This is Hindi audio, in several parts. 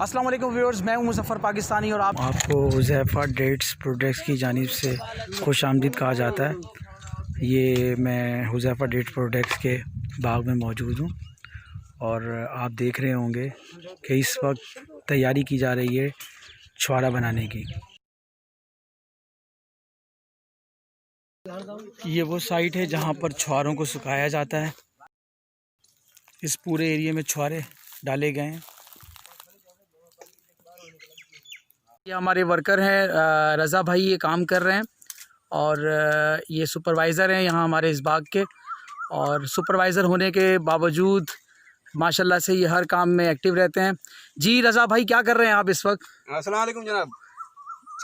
अस्सलाम वालेकुम व्यूअर्स, मैं हूं मुज़फ़्फ़र पाकिस्तानी और आपको हुज़ैफ़ा डेट्स प्रोडक्ट्स की जानिब से खुशामदीद कहा जाता है। ये मैं हुज़ैफ़ा डेट्स प्रोडक्ट्स के बाग में मौजूद हूं और आप देख रहे होंगे कि इस वक्त तैयारी की जा रही है छुआरा बनाने की। ये वो साइट है जहां पर छुआरों को सुखाया जाता है। इस पूरे एरिया में छुआरे डाले गए हैं। ये हमारे वर्कर हैं, रज़ा भाई ये काम कर रहे हैं और ये सुपरवाइज़र हैं यहाँ हमारे इस बाग के। और सुपरवाइज़र होने के बावजूद माशाल्लाह से ये हर काम में एक्टिव रहते हैं। जी रज़ा भाई, क्या कर रहे हैं आप इस वक्त? अस्सलाम वालेकुम जनाब।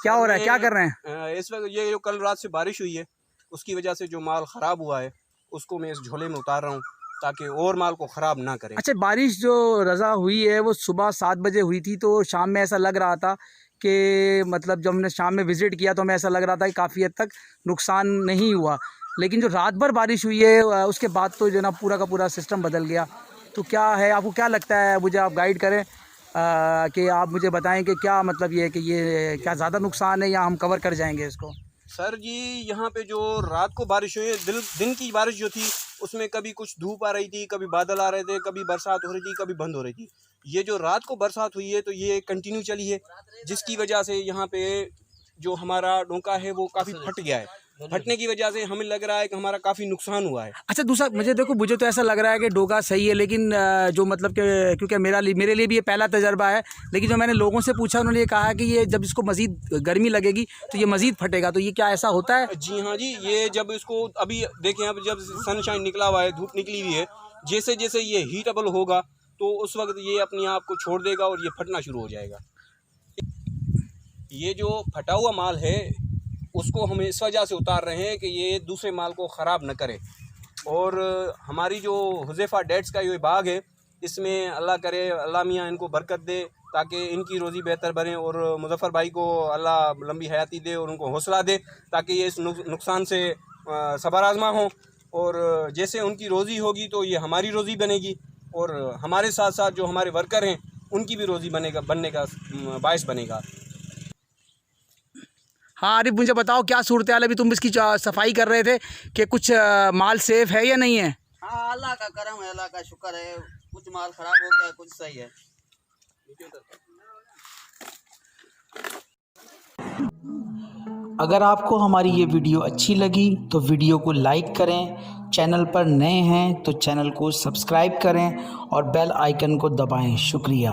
क्या हो रहा है, क्या कर रहे हैं? इस वक्त ये जो कल रात से बारिश हुई है उसकी वजह से जो माल ख़राब हुआ है उसको मैं इस झोले में उतार रहा हूँ ताकि और माल को ख़राब ना करें। अच्छा, बारिश जो रज़ा हुई है वो सुबह 7 बजे हुई थी, तो शाम में ऐसा लग रहा था कि मतलब जब हमने शाम में विज़िट किया तो हमें ऐसा लग रहा था कि काफ़ी हद तक नुकसान नहीं हुआ। लेकिन जो रात भर बारिश हुई है उसके बाद तो जो ना पूरा का पूरा सिस्टम बदल गया। तो क्या है, आपको क्या लगता है, मुझे आप गाइड करें कि आप मुझे बताएं कि क्या मतलब ये है कि ये क्या ज़्यादा नुकसान है या हम कवर कर जाएंगे इसको? सर जी, यहाँ पे जो रात को बारिश हुई है, दिन की बारिश जो थी उसमें कभी कुछ धूप आ रही थी, कभी बादल आ रहे थे, कभी बरसात हो रही थी, कभी बंद हो रही थी। ये जो रात को बरसात हुई है तो ये कंटिन्यू चली है, जिसकी वजह से यहाँ पे जो हमारा डोंका है वो काफ़ी फट गया है। फटने की वजह से हमें लग रहा है कि हमारा काफ़ी नुकसान हुआ है। अच्छा, दूसरा मुझे तो ऐसा लग रहा है कि डोगा सही है, लेकिन जो मतलब कि क्योंकि मेरे लिए भी ये पहला तजर्बा है, लेकिन जो मैंने लोगों से पूछा उन्होंने ये कहा कि ये जब इसको मज़ीद गर्मी लगेगी तो ये मज़ीद फटेगा। तो ये क्या ऐसा होता है? जी हाँ जी, ये जब इसको अभी देखें, अब जब सनशाइन निकला हुआ है, धूप निकली हुई है, जैसे जैसे ये हीटेबल होगा तो उस वक्त ये अपने आप को छोड़ देगा और ये फटना शुरू हो जाएगा। ये जो फटा हुआ माल है उसको हम इस वजह से उतार रहे हैं कि ये दूसरे माल को ख़राब न करे। और हमारी जो हुज़ैफ़ा डेट्स का ये बाग है, इसमें अल्लाह करे, अल्लाह मियाँ इनको बरकत दे ताकि इनकी रोज़ी बेहतर बने और मुज़फ़्फ़र भाई को अल्लाह लंबी हयाती दे और उनको हौसला दे ताकि ये इस नुकसान से सबर आज़मा हों। और जैसे उनकी रोज़ी होगी तो ये हमारी रोज़ी बनेगी और हमारे साथ साथ जो हमारे वर्कर हैं उनकी भी रोज़ी बनने का बायस बनेगा। हाँ आरिफ, मुझे बताओ क्या सूरत हाल है? अभी तुम इसकी सफाई कर रहे थे कि कुछ माल सेफ़ है या नहीं है? हाँ, अल्लाह का करम है, अल्लाह का शुक्र है। कुछ माल ख़राब हो गया, कुछ सही है। अगर आपको हमारी ये वीडियो अच्छी लगी तो वीडियो को लाइक करें, चैनल पर नए हैं तो चैनल को सब्सक्राइब करें और बेल आइकन को दबाएं। शुक्रिया।